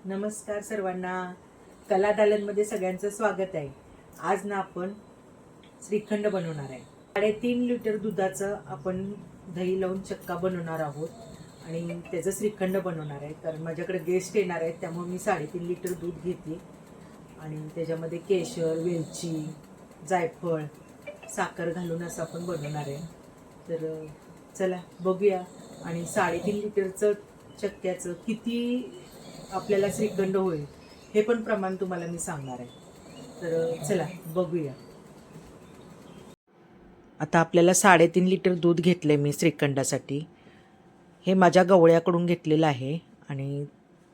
नमस्कार सर्वांना. कला दालनमध्ये सगळ्यांचं स्वागत आहे. आज ना आपण श्रीखंड बनवणार आहे. 3.5 लिटर दुधाचं आपण दही लावून चक्का बनवणार आहोत आणि त्याचं श्रीखंड बनवणार आहे. कारण माझ्याकडे गेस्ट येणार आहेत, त्यामुळे मी 3.5 लिटर दूध घेतली आणि त्याच्यामध्ये केशर, वेलची, जायफळ, साखर घालून असं आपण बनवणार आहे. तर चला बघूया. आणि 3.5 लिटरचं चक्क्याचं किती आपल्याला श्रीखंड होईल हे पण प्रमाण तुम्हाला मी सांगणार आहे. तर चला बघूया. आता आपल्याला 3.5 लिटर दूध घेतले मी श्रीखंडासाठी. हे माझ्या गवळ्याकडून घेतलेलं आहे आणि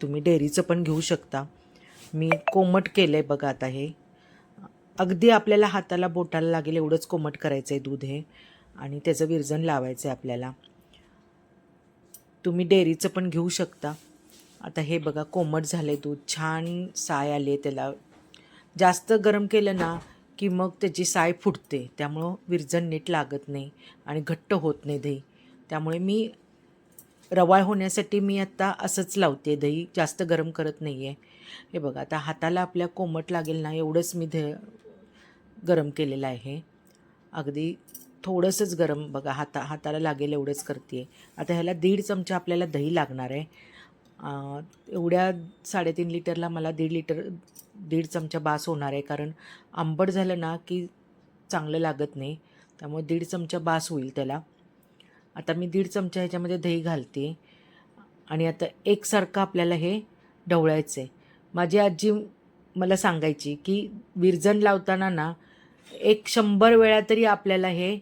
तुम्ही डेअरीचं पण घेऊ शकता. मी कोमट केलं आहे बघा. आता हे अगदी आपल्याला हाताला बोटाला लागेल एवढंच कोमट करायचं आहे दूध हे, आणि त्याचं विरजण लावायचं आहे आपल्याला. तुम्ही डेअरीचं पण घेऊ शकता. आता हे बघा कोमट झाले दूध, छान साय आले त्याला. जास्त गरम केलं ना की मग त्याची साय फुटते, त्यामुळं विरजण नीट लागत नाही आणि घट्ट होत नाही दही. त्यामुळे मी रवाळ होण्यासाठी मी आता असंच लावते दही, जास्त गरम करत नाही आहे. हे बघा आता हाताला आपल्या कोमट लागेल ना एवढंच मी गरम केलेलं आहे. अगदी थोडंसंच गरम बघा, हाताला लागेल एवढंच करते. आता ह्याला 1.5 चमचा आपल्याला दही लागणार आहे. एवढ्या 3.5 लिटरला मला 1.5 चमचा बास होणार आहे. कारण आंबट झालं ना की चांगलं लागत नाही, त्यामुळे 1.5 चमचा बास होईल त्याला. आता मी 1.5 चमचा ह्याच्यामध्ये दही घालते आणि आता एकसारखं आपल्याला हे ढवळायचं आहे. माझी आजी मला सांगायची की विरजण लावताना ना 100 वेळा तरी आपल्याला हे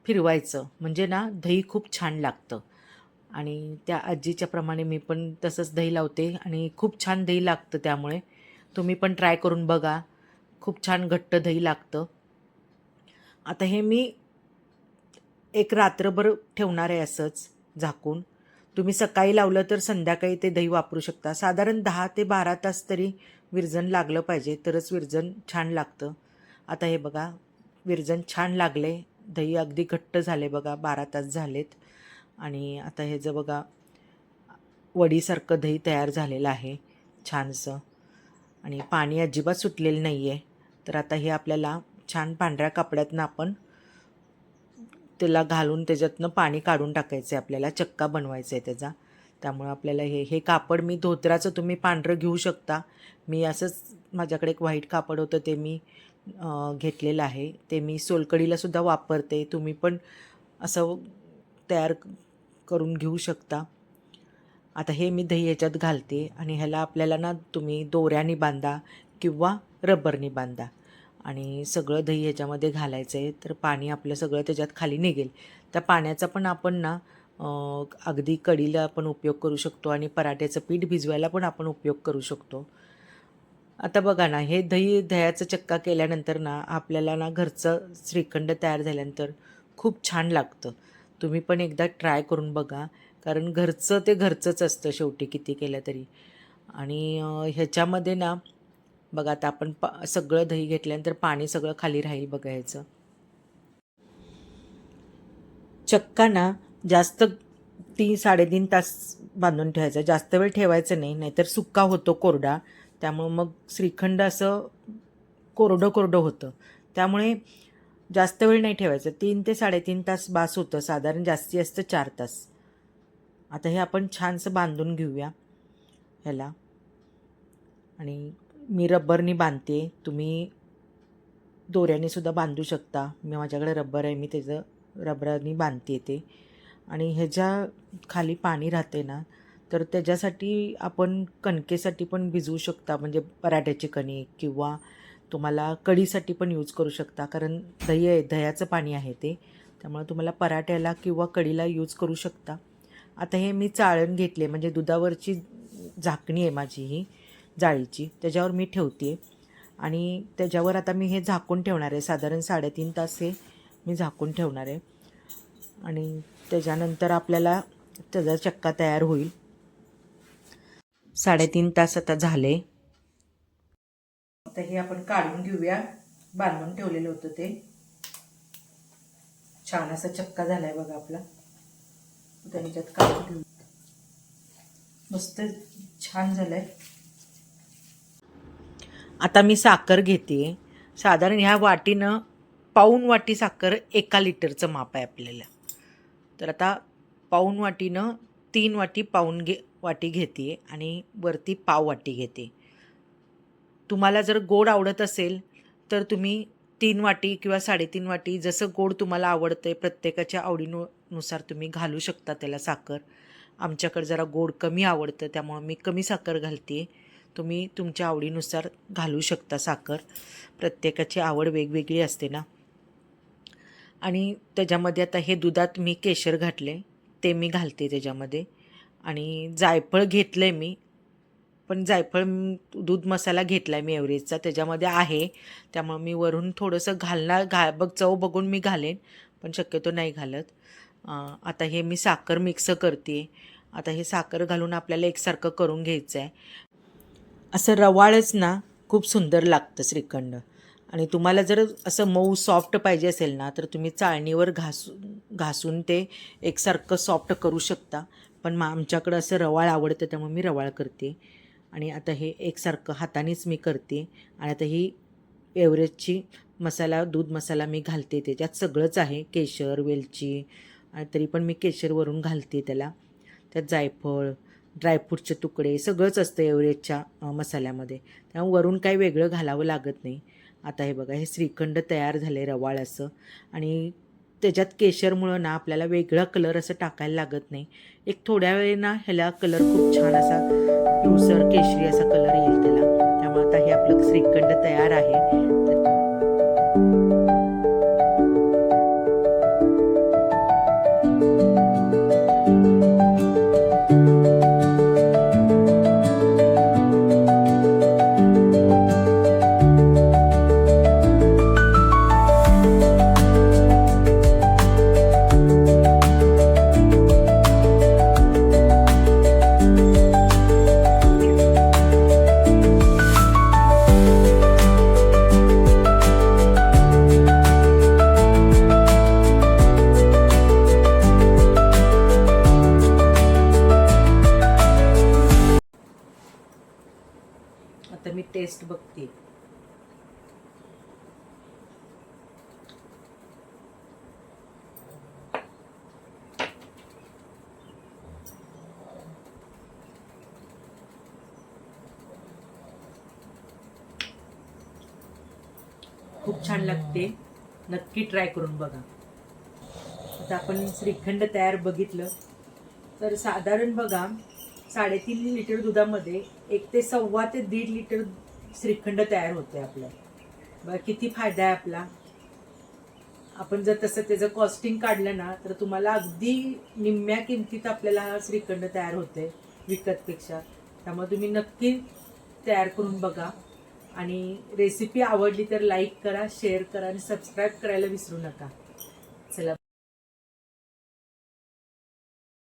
फिरवायचं, म्हणजे ना दही खूप छान लागतं. आणि त्या आजीच्या प्रमाणे मी पण तसंच दही लावते आणि खूप छान दही लागतं. त्यामुळे तुम्ही पण ट्राय करून बघा, खूप छान घट्ट दही लागतं. आता हे मी एक रात्रभर ठेवणार आहे असंच झाकून. तुम्ही सकाळी लावलं तर संध्याकाळी ते दही वापरू शकता. साधारण 10 ते 12 तास तरी विरजण लागलं पाहिजे, तरच विरजण छान लागतं. आता हे बघा विरजण छान लागले, दही अगदी घट्ट झाले बघा, 12 तास झालेत. आणि आता हे जर बघा वडीसारखं दही तयार झालेलं आहे छानसं, आणि पाणी अजिबात सुटलेलं नाही आहे. तर आता हे आपल्याला छान पांढऱ्या कपड्यातनं आपण त्याला घालून त्याच्यातनं पाणी काढून टाकायचं आहे. आपल्याला चक्का बनवायचा आहे त्याचा. त्यामुळं आपल्याला हे कापड मी धोतराचं तुम्ही पांढरं घेऊ शकता. मी असंच माझ्याकडे एक व्हाईट कापड होतं ते मी घेतलेलं आहे. ते मी सोलकडीलासुद्धा वापरते. तुम्ही पण असं तयार करून घेऊ शकता. आता हे मी दही ह्याच्यात घालते आणि ह्याला आपल्याला ना तुम्ही दोऱ्याने बांधा किंवा रबरने बांधा, आणि सगळं दही ह्याच्यामध्ये घालायचं आहे. तर पाणी आपलं सगळं त्याच्यात खाली निघेल. त्या पाण्याचा पण आपण ना अगदी कढीला आपण उपयोग करू शकतो आणि पराठ्याचं पीठ भिजवायला पण आपण उपयोग करू शकतो. आता बघा ना हे दह्याचा चक्का केल्यानंतर ना आपल्याला ना घरचं श्रीखंड तयार झाल्यानंतर खूप छान लागतं. तुम्ही पण एकदा ट्राय करून बघा, कारण घरचं ते घरचंच असतं शेवटी किती केलं तरी. आणि ह्याच्यामध्ये ना बघा आता आपण सगळं दही घेतल्यानंतर पाणी सगळं खाली राहील बघा ह्याचं. चक्का ना जास्त 3-3.5 तास बांधून ठेवायचा, जास्त वेळ ठेवायचं नाही, नाहीतर सुक्का होतो कोरडा. त्यामुळं मग श्रीखंड असं कोरडं कोरडं होतं. त्यामुळे जास्त वेळ नाही ठेवायचं, 3 ते 3.5 तास बास होतं, साधारण जास्तीत जास्त 4 तास. आता हे आपण छानसं बांधून घेऊया ह्याला. आणि मी रबरनी बांधते, तुम्ही दोऱ्याने सुद्धा बांधू शकता. माझ्याकडे रबर आहे, मी त्याचं रबराने बांधते ते. आणि ह्याच्या खाली पाणी राहते ना, तर त्याच्यासाठी आपण कणकेसाठी पण भिजवू शकता, म्हणजे पराठ्याची कणिक, किंवा तुम्हाला कढीसाठी पण यूज करू शकता. कारण दह्याचं पाणी आहे ते, त्यामुळे तुम्हाला पराठ्याला किंवा कढीला यूज करू शकता. आता हे मी चाळण घेतले, म्हणजे दुधावरची झाकणी आहे माझी ही जाळीची, त्याच्यावर मी ठेवते आणि त्याच्यावर आता मी हे झाकून ठेवणार आहे. साधारण 3.5 तास हे मी झाकून ठेवणार आहे आणि त्याच्यानंतर आपल्याला त्याचा चक्का तयार होईल. 3.5 तास आता झाले. आता हे आपण काढून घेऊया. बांधून ठेवलेलं होतं ते. छान असा चक्का झालाय बघा आपला. त्याच्यात काढून घेऊ. मस्त छान झालंय. आता मी साखर घेते. साधारण ह्या वाटीनं पाऊण वाटी साखर 1 लिटरचं माप आहे आपल्याला. तर आता पाऊण वाटीनं 3 वाटी वाटी घेते आणि वरती पाव वाटी घेते. तुम्हाला जर गोड आवडत असेल तर तुम्ही 3 वाटी किंवा 3.5 वाटी जसं गोड तुम्हाला आवडतंय प्रत्येकाच्या आवडीनुसार तुम्ही घालू शकता त्याला साखर. आमच्याकडे जरा गोड कमी आवडतं त्यामुळे मी कमी साखर घालते. तुम्ही तुमच्या आवडीनुसार घालू शकता साखर. प्रत्येकाची आवड वेगवेगळी असते ना. आणि त्याच्यामध्ये आता हे दुधात मी केशर घातले ते मी घालते त्याच्यामध्ये. आणि जायफळ घेतलं आहे मी, पण जायफळ दूध मसाला घेतला आहे मी एव्हरेजचा त्याच्यामध्ये आहे, त्यामुळं मी वरून थोडंसं चव बघून मी घालेन, पण शक्यतो नाही घालत. आता हे मी साखर मिक्स करते. आता हे साखर घालून आपल्याला एकसारखं करून घ्यायचं आहे. असं रवाळच ना खूप सुंदर लागतं श्रीखंड. आणि तुम्हाला जर असं मऊ सॉफ्ट पाहिजे असेल ना तर तुम्ही चाळणीवर घासून ते एकसारखं सॉफ्ट करू शकता. पण आमच्याकडं असं रवाळ आवडतं त्यामुळे मी रवाळ करते. आणि आता हे एकसारखं हातानेच मी करते. आणि आता ही एव्हरेजची दूध मसाला मी घालते. त्याच्यात सगळंच आहे, केशर, वेलची, तरी पण मी केशरवरून घालते त्याला. त्यात जायफळ, ड्रायफ्रूटचे तुकडे सगळंच असतं एव्हरेजच्या मसाल्यामध्ये. त्यामुळे वरून काही वेगळं घालावं लागत नाही. आता हे बघा, हे श्रीखंड तयार झाले रवाळ असं. आणि त्याच्यात केशरमुळं ना आपल्याला वेगळा कलर असं टाकायला लागत नाही. एक थोड्या वेळेना ह्याला कलर खूप छान असा पिवळसर केशरी असा कलर येईल त्याला. त्यामुळे आता हे आपलं श्रीखंड तयार आहे. आता मी टेस्ट बघते. खूप छान लागते, नक्की ट्राय करून बघा. आता आपण श्रीखंड तयार बघितलं तर साधारण बघा 3.5 लिटर दुधामध्ये 1 ते 1.25 ते 1.5 लिटर श्रीखंड तयार होते आपलं. बघा किती फायदा आहे आपला. आपण जर तसं त्याचं कॉस्टिंग काढलं ना तर तुम्हाला अगदी निम्म्या किमतीत आपल्याला हा श्रीखंड तयार होते विकतपेक्षा. त्यामुळे तुम्ही नक्की तयार करून बघा. आणि रेसिपी आवडली तर लाईक करा, शेअर करा आणि सबस्क्राईब करायला विसरू नका. चला.